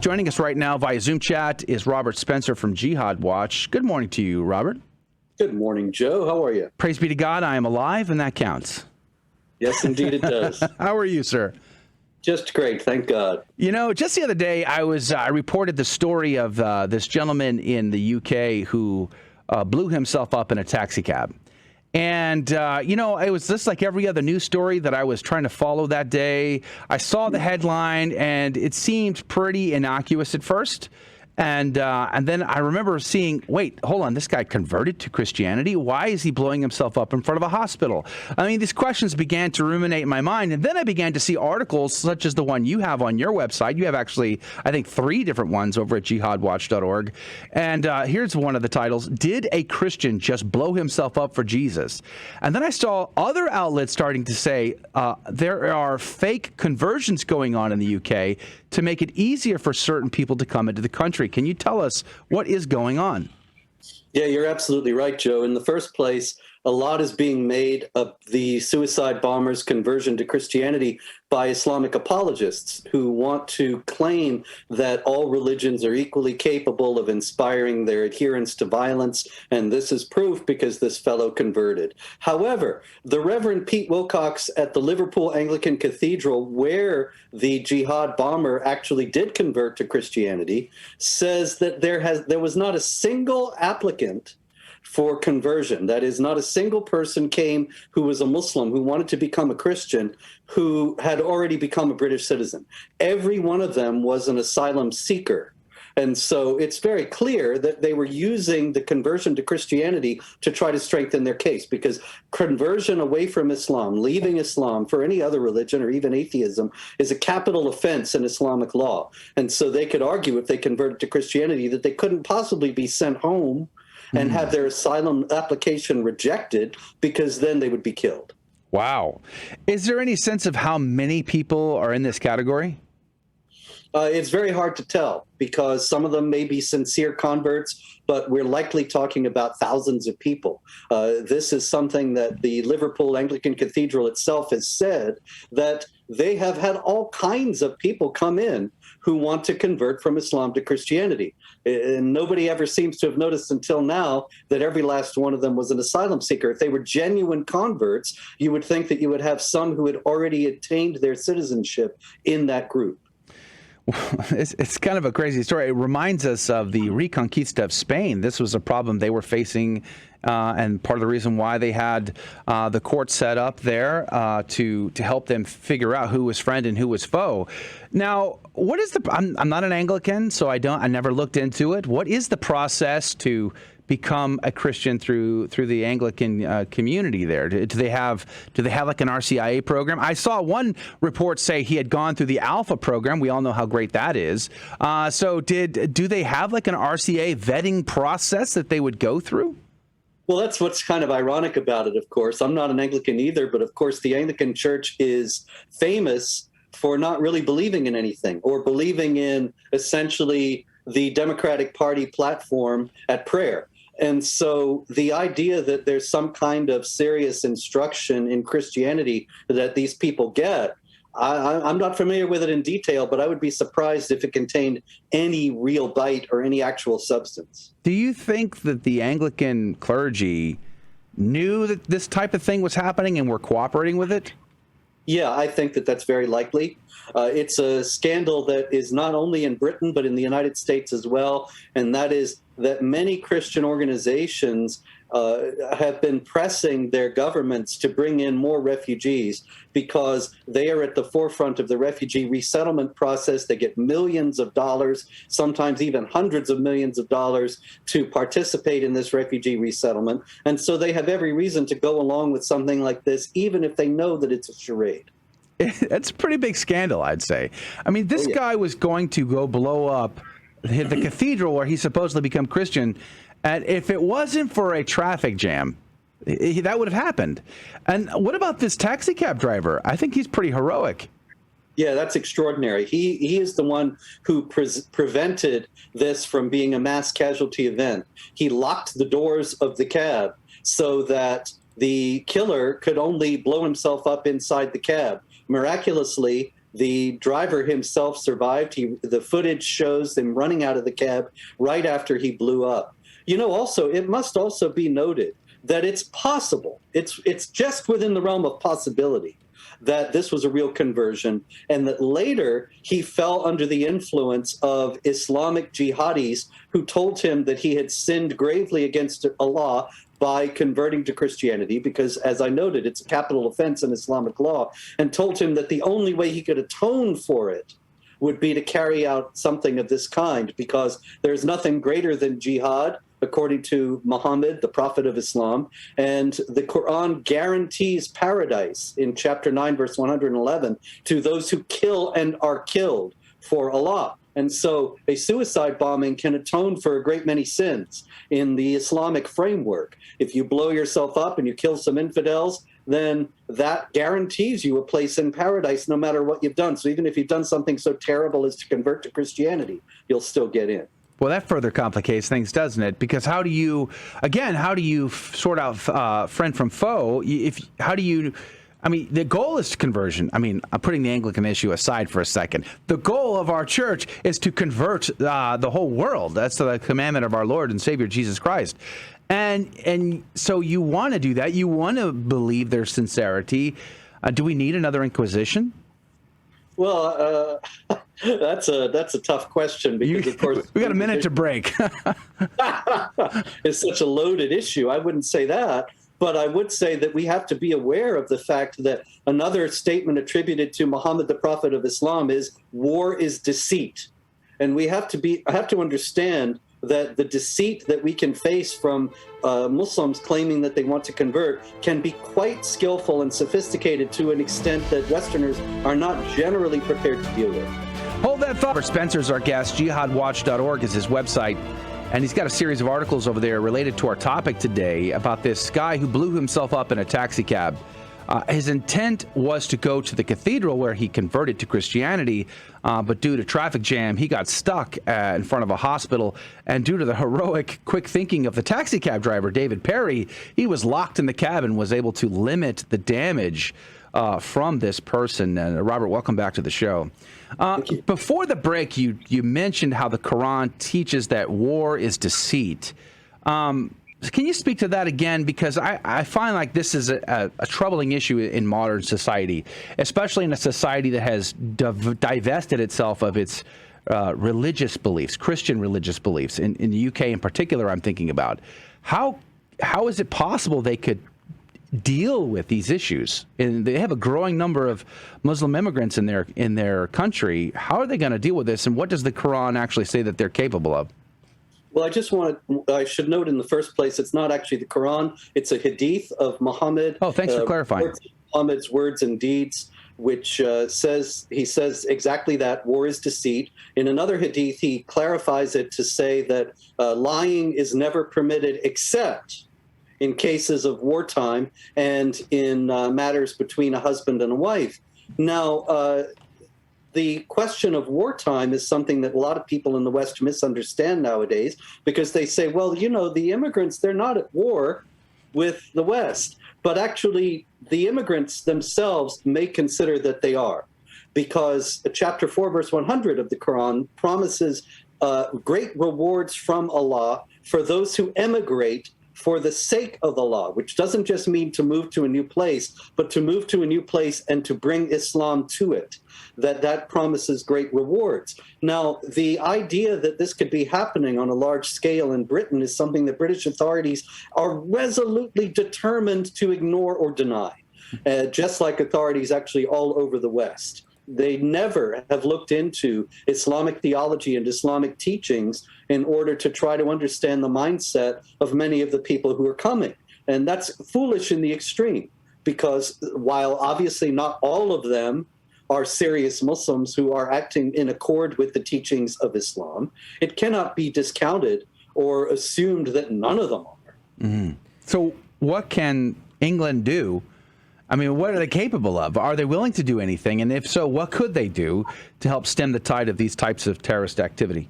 Joining us right now via Zoom chat is Robert Spencer from Jihad Watch. Good morning to you, Robert. Good morning, Joe. How are you? Praise be to God, I am alive, and that counts. Yes, indeed it does. How are you, sir? Just great, thank God. You know, just the other day, I reported the story of this gentleman in the UK who blew himself up in a taxi cab. And, it was just like every other news story that I was trying to follow that day. I saw the headline, and it seemed pretty innocuous at first. And then I remember seeing, wait, hold on, this guy converted to Christianity? Why is he blowing himself up in front of a hospital? I mean, these questions began to ruminate in my mind, and then I began to see articles such as the one you have on your website. You have actually, I think, 3 different ones over at jihadwatch.org. And here's one of the titles, Did a Christian Just Blow Himself Up for Jesus? And then I saw other outlets starting to say there are fake conversions going on in the UK to make it easier for certain people to come into the country. Can you tell us what is going on? Yeah, you're absolutely right, Joe. In the first place, a lot is being made of the suicide bomber's conversion to Christianity by Islamic apologists who want to claim that all religions are equally capable of inspiring their adherents to violence, and this is proof because this fellow converted. However, the Reverend Pete Wilcox at the Liverpool Anglican Cathedral, where the jihad bomber actually did convert to Christianity, says that there was not a single applicant for conversion. That is, not a single person came who was a Muslim, who wanted to become a Christian, who had already become a British citizen. Every one of them was an asylum seeker. And so it's very clear that they were using the conversion to Christianity to try to strengthen their case, because conversion away from Islam, leaving Islam for any other religion or even atheism, is a capital offense in Islamic law. And so they could argue, if they converted to Christianity, that they couldn't possibly be sent home and have their asylum application rejected, because then they would be killed. Wow. Is there any sense of how many people are in this category? It's very hard to tell, because some of them may be sincere converts, but we're likely talking about thousands of people. This is something that the Liverpool Anglican Cathedral itself has said, that they have had all kinds of people come in who want to convert from Islam to Christianity. And nobody ever seems to have noticed until now that every last one of them was an asylum seeker. If they were genuine converts, you would think that you would have some who had already attained their citizenship in that group. It's kind of a crazy story. It reminds us of the Reconquista of Spain. This was a problem they were facing, and part of the reason why they had the court set up there to help them figure out who was friend and who was foe. Now, what is I'm not an Anglican, so I never looked into it. What is the process to become a Christian through the Anglican community there? Do they have like an RCIA program? I saw one report say he had gone through the Alpha program. We all know how great that is. So do they have like an RCA vetting process that they would go through? Well, that's what's kind of ironic about it, of course. I'm not an Anglican either, but of course the Anglican Church is famous for not really believing in anything, or believing in essentially the Democratic Party platform at prayer. And so the idea that there's some kind of serious instruction in Christianity that these people get, I'm not familiar with it in detail, but I would be surprised if it contained any real bite or any actual substance. Do you think that the Anglican clergy knew that this type of thing was happening and were cooperating with it? Yeah, I think that that's very likely. It's a scandal that is not only in Britain, but in the United States as well. And that is that many Christian organizations have been pressing their governments to bring in more refugees, because they are at the forefront of the refugee resettlement process. They get millions of dollars, sometimes even hundreds of millions of dollars, to participate in this refugee resettlement. And so they have every reason to go along with something like this, even if they know that it's a charade. That's a pretty big scandal, I'd say. I mean, this guy was going to go blow up the cathedral where he supposedly became Christian, and if it wasn't for a traffic jam, that would have happened. And what about this taxi cab driver? I think he's pretty heroic. Yeah, that's extraordinary. He is the one who prevented this from being a mass casualty event. He locked the doors of the cab so that the killer could only blow himself up inside the cab. Miraculously, The driver himself survived. The footage shows him running out of the cab right after he blew up. Also, it must also be noted that it's possible, it's just within the realm of possibility that this was a real conversion, and that later he fell under the influence of Islamic jihadis who told him that he had sinned gravely against Allah by converting to Christianity, because, as I noted, it's a capital offense in Islamic law, and told him that the only way he could atone for it would be to carry out something of this kind, because there's nothing greater than jihad, according to Muhammad, the prophet of Islam, and the Quran guarantees paradise in chapter 9, verse 111, to those who kill and are killed for Allah. And so a suicide bombing can atone for a great many sins in the Islamic framework. If you blow yourself up and you kill some infidels, then that guarantees you a place in paradise no matter what you've done. So even if you've done something so terrible as to convert to Christianity, you'll still get in. Well, that further complicates things, doesn't it? Because how do you sort out friend from foe? The goal is conversion. I'm putting the Anglican issue aside for a second. The goal of our church is to convert the whole world. That's the commandment of our Lord and Savior, Jesus Christ. And so you want to do that. You want to believe their sincerity. Do we need another Inquisition? Well, that's a tough question, because, of course, we got a minute to break. It's such a loaded issue. I wouldn't say that, but I would say that we have to be aware of the fact that another statement attributed to Muhammad, the prophet of Islam, is war is deceit, and we have to understand that the deceit that we can face from Muslims claiming that they want to convert can be quite skillful and sophisticated to an extent that Westerners are not generally prepared to deal with. Hold that thought. Spencer's our guest. Jihadwatch.org is his website, and he's got a series of articles over there related to our topic today about this guy who blew himself up in a taxi cab. His intent was to go to the cathedral where he converted to Christianity, but due to traffic jam, he got stuck in front of a hospital. And due to the heroic, quick thinking of the taxi cab driver, David Perry, he was locked in the cab and was able to limit the damage from this person. And Robert, welcome back to the show. Before the break, you mentioned how the Quran teaches that war is deceit. Can you speak to that again? Because I find like this is a troubling issue in modern society, especially in a society that has divested itself of its religious beliefs, Christian religious beliefs. In the UK in particular, I'm thinking about. How is it possible they could deal with these issues? And they have a growing number of Muslim immigrants in their country. How are they going to deal with this? And what does the Quran actually say that they're capable of? Well, I should note in the first place, it's not actually the Quran. It's a hadith of Muhammad. Oh, thanks for clarifying. Muhammad's words and deeds, which says exactly that: war is deceit. In another hadith, he clarifies it to say that lying is never permitted except in cases of wartime and in matters between a husband and a wife. Now, the question of wartime is something that a lot of people in the West misunderstand nowadays, because they say, well, the immigrants, they're not at war with the West. But actually, the immigrants themselves may consider that they are, because chapter 4, verse 100 of the Quran promises great rewards from Allah for those who emigrate for the sake of Allah, which doesn't just mean to move to a new place, but to move to a new place and to bring Islam to it. That promises great rewards. Now, the idea that this could be happening on a large scale in Britain is something that British authorities are resolutely determined to ignore or deny, just like authorities actually all over the West. They never have looked into Islamic theology and Islamic teachings in order to try to understand the mindset of many of the people who are coming. And that's foolish in the extreme, because while obviously not all of them are serious Muslims who are acting in accord with the teachings of Islam, it cannot be discounted or assumed that none of them are. Mm-hmm. So what can England do? What are they capable of? Are they willing to do anything? And if so, what could they do to help stem the tide of these types of terrorist activity?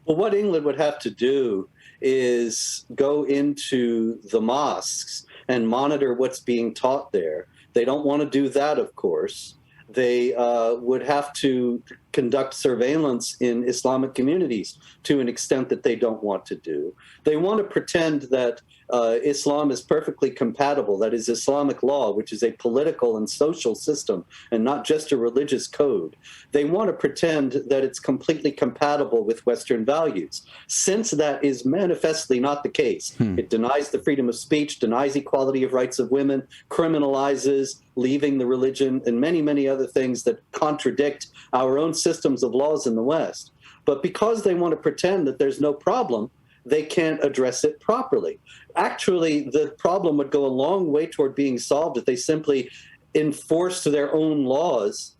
Well, what England would have to do is go into the mosques and monitor what's being taught there. They don't want to do that, of course. They would have to conduct surveillance in Islamic communities to an extent that they don't want to do. They want to pretend that Islam is perfectly compatible, that is Islamic law, which is a political and social system and not just a religious code. They want to pretend that it's completely compatible with Western values, since that is manifestly not the case. It denies the freedom of speech, denies equality of rights of women, criminalizes leaving the religion, and many, many other things that contradict our own systems of laws in the West. But because they want to pretend that there's no problem, they can't address it properly. Actually, the problem would go a long way toward being solved if they simply enforced their own laws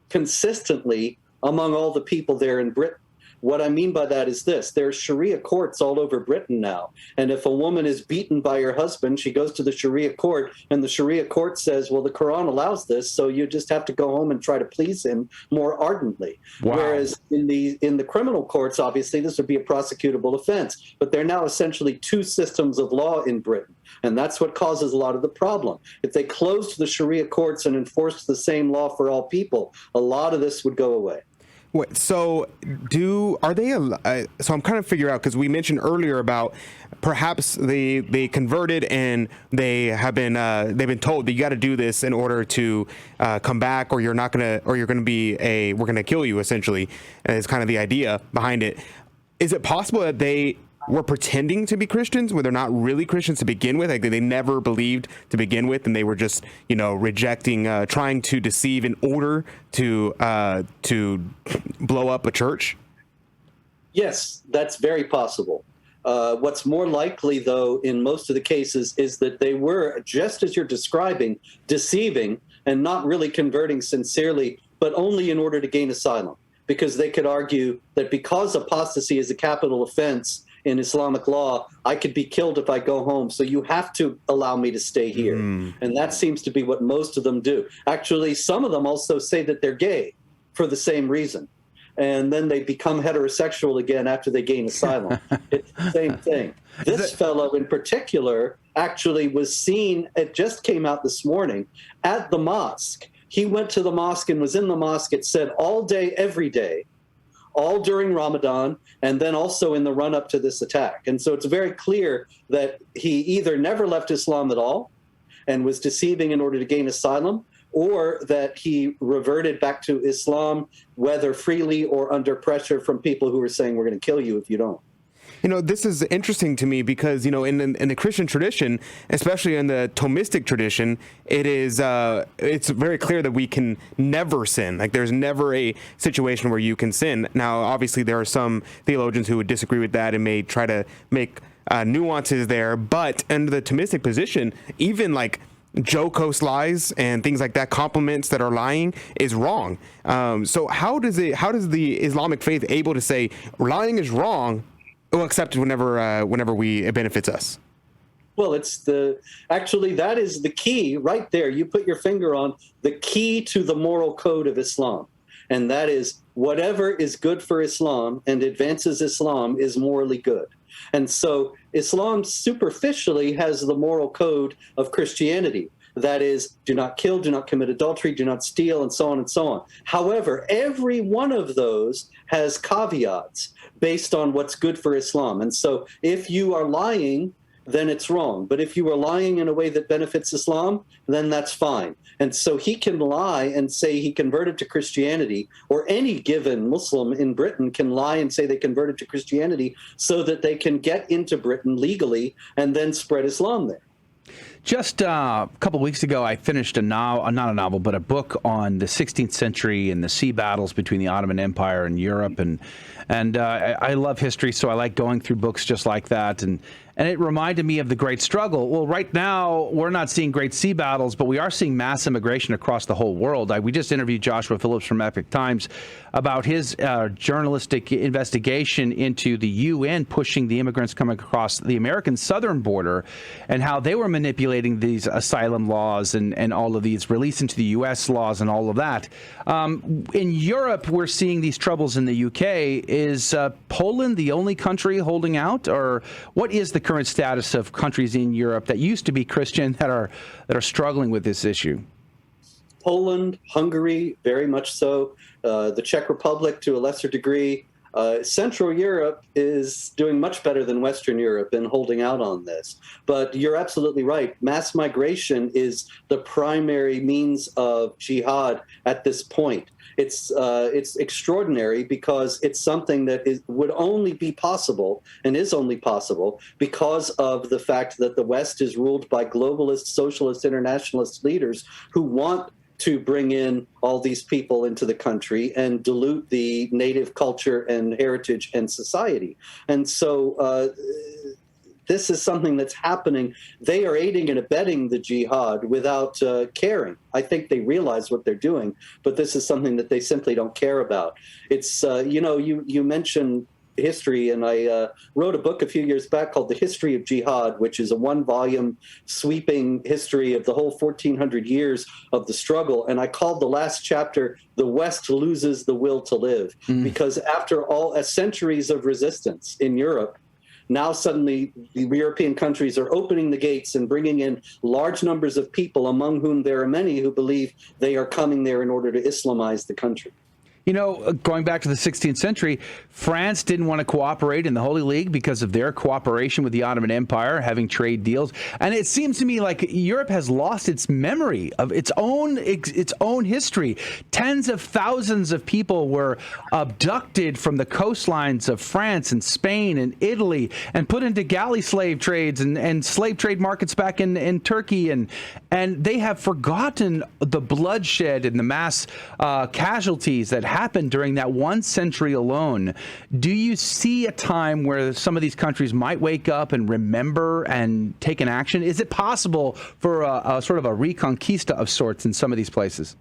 consistently among all the people there in Britain. What I mean by that is this: there are Sharia courts all over Britain now. And if a woman is beaten by her husband, she goes to the Sharia court, and the Sharia court says, well, the Quran allows this, so you just have to go home and try to please him more ardently. Wow. Whereas in the criminal courts, obviously, this would be a prosecutable offense. But there are now essentially two systems of law in Britain. And that's what causes a lot of the problem. If they closed the Sharia courts and enforced the same law for all people, a lot of this would go away. Wait, so are they? So I'm kind of figuring out, because we mentioned earlier about perhaps they converted and they've been told that you got to do this in order to come back, or you're going to we're going to kill you, essentially. Is kind of the idea behind it. Is it possible that they were pretending to be Christians when they're not really Christians to begin with? Like, they never believed to begin with, and they were just, rejecting, trying to deceive in order to blow up a church? Yes, that's very possible. What's more likely, though, in most of the cases, is that they were, just as you're describing, deceiving and not really converting sincerely, but only in order to gain asylum. Because they could argue that because apostasy is a capital offense in Islamic law, I could be killed if I go home, so you have to allow me to stay here. And that seems to be what most of them do. Actually, some of them also say that they're gay for the same reason. And then they become heterosexual again after they gain asylum. It's the same thing. This fellow in particular actually was seen, it just came out this morning, at the mosque. He went to the mosque and was in the mosque, it said, all day, every day, all during Ramadan, and then also in the run-up to this attack. And so it's very clear that he either never left Islam at all and was deceiving in order to gain asylum, or that he reverted back to Islam, whether freely or under pressure from people who were saying, we're going to kill you if you don't. This is interesting to me because, in the Christian tradition, especially in the Thomistic tradition, it's very clear that we can never sin. Like, there's never a situation where you can sin. Now, obviously, there are some theologians who would disagree with that and may try to make nuances there. But under the Thomistic position, even like jocose lies and things like that, compliments that are lying, is wrong. So how does the Islamic faith able to say lying is wrong? Well, except whenever it benefits us. Well, actually, that is the key right there. You put your finger on the key to the moral code of Islam. And that is, whatever is good for Islam and advances Islam is morally good. And so Islam superficially has the moral code of Christianity. That is, do not kill, do not commit adultery, do not steal, and so on and so on. However, every one of those has caveats based on what's good for Islam. And so if you are lying, then it's wrong. But if you are lying in a way that benefits Islam, then that's fine. And so he can lie and say he converted to Christianity, or any given Muslim in Britain can lie and say they converted to Christianity so that they can get into Britain legally and then spread Islam there. Just a couple of weeks ago, I finished not a novel, but a book on the 16th century and the sea battles between the Ottoman Empire and Europe. And I love history, so I like going through books just like that. And it reminded me of the Great Struggle. Well, right now, we're not seeing great sea battles, but we are seeing mass immigration across the whole world. We just interviewed Joshua Phillips from Epoch Times about his journalistic investigation into the UN pushing the immigrants coming across the American southern border and how they were manipulating these asylum laws and all of these release into the U.S. laws and all of that. In Europe, we're seeing these troubles in the UK. Is Poland the only country holding out, or what is the current status of countries in Europe that used to be Christian that are struggling with this issue? Poland, Hungary, very much so, the Czech Republic to a lesser degree. Central Europe is doing much better than Western Europe in holding out on this. But you're absolutely right. Mass migration is the primary means of jihad at this point. It's extraordinary because it's something that would only be possible and is only possible because of the fact that the West is ruled by globalist, socialist, internationalist leaders who want to bring in all these people into the country and dilute the native culture and heritage and society. And so this is something that's happening. They are aiding and abetting the jihad without caring. I think they realize what they're doing, but this is something that they simply don't care about. It's, you mentioned history, and I wrote a book a few years back called The History of Jihad, which is a 1-volume sweeping history of the whole 1400 years of the struggle. And I called the last chapter, The West Loses the Will to Live, because after all centuries of resistance in Europe, now suddenly the European countries are opening the gates and bringing in large numbers of people, among whom there are many who believe they are coming there in order to Islamize the country. You know, going back to the 16th century, France didn't want to cooperate in the Holy League because of their cooperation with the Ottoman Empire, having trade deals. And it seems to me like Europe has lost its memory of its own history. Tens of thousands of people were abducted from the coastlines of France and Spain and Italy and put into galley slave trades and slave trade markets back in Turkey. And they have forgotten the bloodshed and the mass casualties that happened during that 1 century alone. Do you see a time where some of these countries might wake up and remember and take an action? Is it possible for a sort of a reconquista of sorts in some of these places?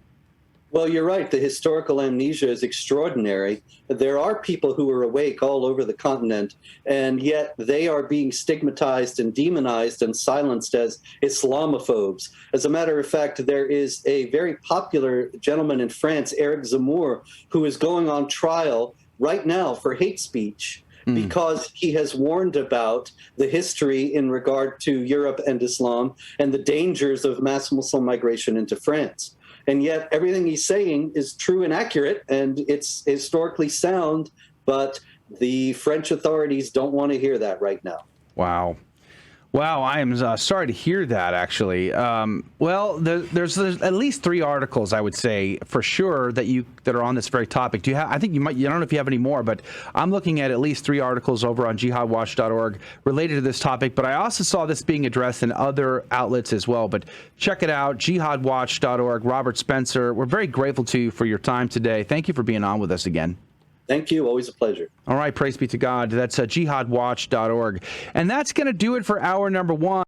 Well, you're right. The historical amnesia is extraordinary. There are people who are awake all over the continent, and yet they are being stigmatized and demonized and silenced as Islamophobes. As a matter of fact, there is a very popular gentleman in France, Eric Zemmour, who is going on trial right now for hate speech because he has warned about the history in regard to Europe and Islam and the dangers of mass Muslim migration into France. And yet everything he's saying is true and accurate, and it's historically sound, but the French authorities don't want to hear that right now. Wow. Wow, I am sorry to hear that, actually. There's at least 3 articles, I would say, for sure, that are on this very topic. Do you have? I think you might. I don't know if you have any more, but I'm looking at least 3 articles over on jihadwatch.org related to this topic. But I also saw this being addressed in other outlets as well. But check it out, jihadwatch.org. Robert Spencer, we're very grateful to you for your time today. Thank you for being on with us again. Thank you. Always a pleasure. All right. Praise be to God. That's jihadwatch.org. And that's going to do it for hour number 1.